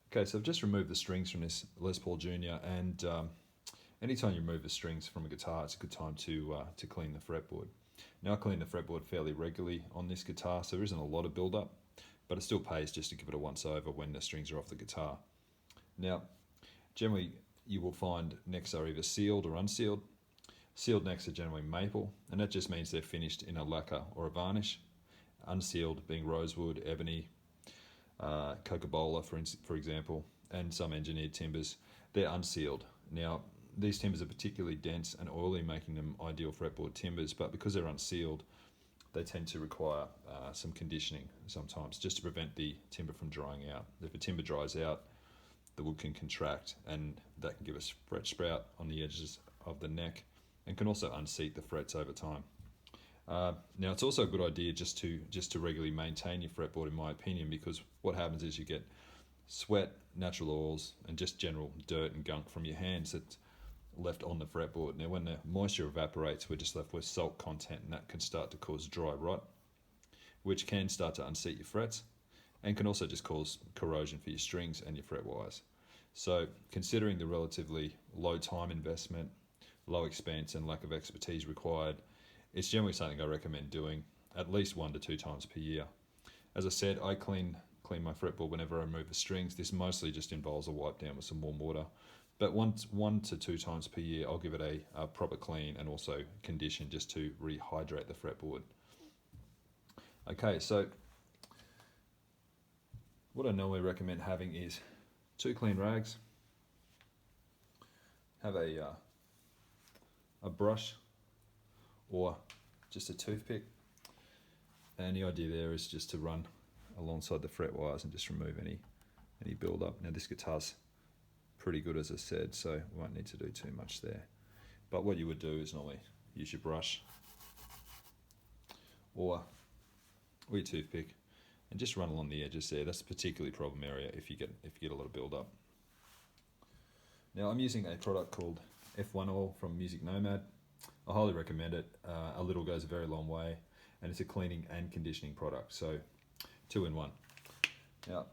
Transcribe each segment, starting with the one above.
Okay, so I've just removed the strings from this Les Paul Junior, and anytime you remove the strings from a guitar, it's a good time to clean the fretboard. Now I clean the fretboard fairly regularly on this guitar, so there isn't a lot of build-up, but it still pays just to give it a once-over when the strings are off the guitar. Now, generally you will find necks are either sealed or unsealed. Sealed necks are generally maple, and that just means they're finished in a lacquer or a varnish. Unsealed being rosewood, ebony, cocobolo, for example, and some engineered timbers. They're unsealed. Now, these timbers are particularly dense and oily, making them ideal fretboard timbers, but because they're unsealed, they tend to require some conditioning sometimes, just to prevent the timber from drying out. If a timber dries out, the wood can contract, and that can give us fret sprout on the edges of the neck, and can also unseat the frets over time. Now, it's also a good idea just to regularly maintain your fretboard, in my opinion, because what happens is you get sweat, natural oils, and just general dirt and gunk from your hands that's left on the fretboard. Now, when the moisture evaporates, we're just left with salt content, and that can start to cause dry rot, which can start to unseat your frets, and can also just cause corrosion for your strings and your fret wires. So, considering the relatively low time investment, low expense, and lack of expertise required, it's generally something I recommend doing at least 1 to 2 times per year. As I said, I clean my fretboard whenever I remove the strings. This mostly just involves a wipe down with some warm water. But 1 to 2 times per year, I'll give it a proper clean and also condition just to rehydrate the fretboard. Okay, so what I normally recommend having is 2 clean rags. Have a brush or just a toothpick, and the idea there is just to run alongside the fret wires and just remove any build up. Now, this guitar's pretty good, as I said, so we won't need to do too much there. But what you would do is normally use your brush or your toothpick and just run along the edges there. That's a particularly problem area if you get a lot of build up. Now, I'm using a product called F1 oil from Music Nomad. I highly recommend it. A little goes a very long way, and it's a cleaning and conditioning product, so 2 in 1. Now,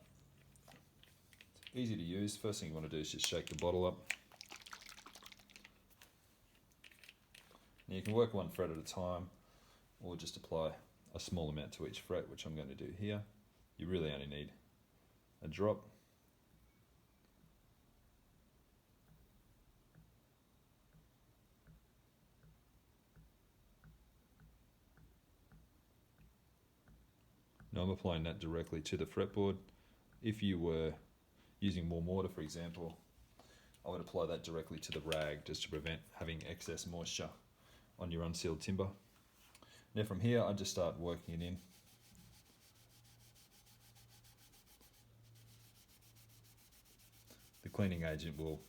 it's easy to use. First thing you want to do is just shake the bottle up. Now, you can work 1 fret at a time, or just apply a small amount to each fret, which I'm going to do here. You really only need a drop. Now I'm applying that directly to the fretboard. If you were using warm water, for example, I would apply that directly to the rag just to prevent having excess moisture on your unsealed timber. Now from here, I just start working it in. The cleaning agent will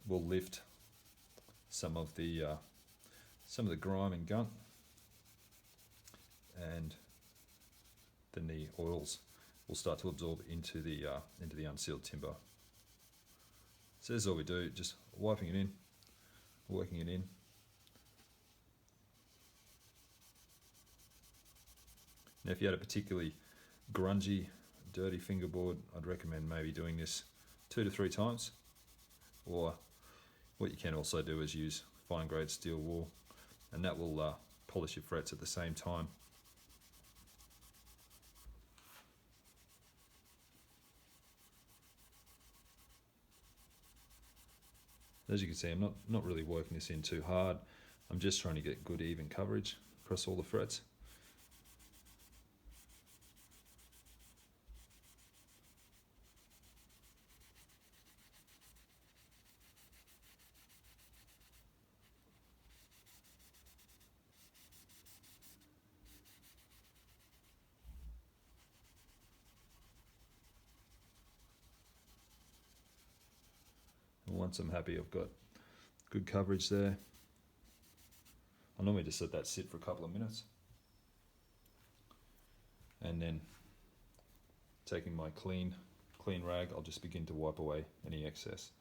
lift some of the grime and gunk, and then the oils will start to absorb into the unsealed timber. So this is all we do, just wiping it in, working it in. Now, if you had a particularly grungy, dirty fingerboard, I'd recommend maybe doing this 2 to 3 times. Or what you can also do is use fine grade steel wool, and that will polish your frets at the same time. As you can see, I'm not really working this in too hard. I'm just trying to get good even coverage across all the frets. And once I'm happy I've got good coverage there, I normally just let that sit for a couple of minutes, and then taking my clean rag, I'll just begin to wipe away any excess.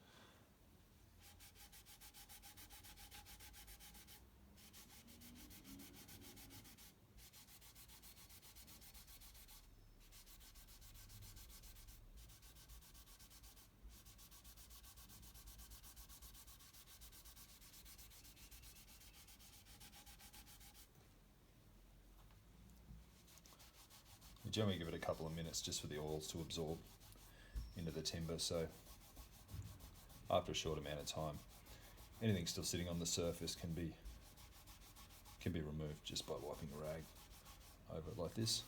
You generally give it a couple of minutes just for the oils to absorb into the timber, so after a short amount of time, anything still sitting on the surface can be removed just by wiping a rag over it like this.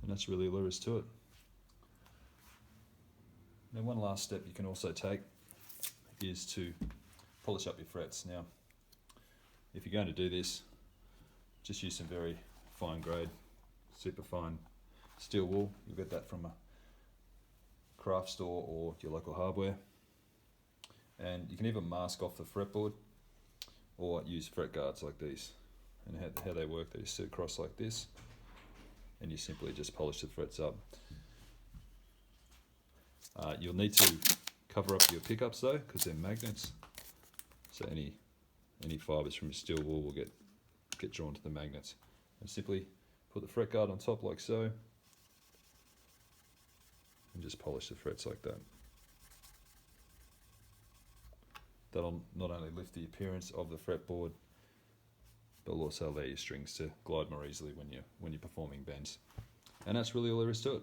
And that's really all there is to it. Now one last step you can also take is to polish up your frets. Now if you're going to do this, just use some very fine grade, super fine steel wool. You'll get that from a craft store or your local hardware. And you can either mask off the fretboard or use fret guards like these. And how they work, they just sit across like this, and you simply just polish the frets up. You'll need to cover up your pickups though, because they're magnets. So any fibres from your steel wool will get drawn to the magnets. And simply put the fret guard on top like so, and just polish the frets like that. That'll not only lift the appearance of the fretboard, but will also allow your strings to glide more easily when you're performing bends. And that's really all there is to it.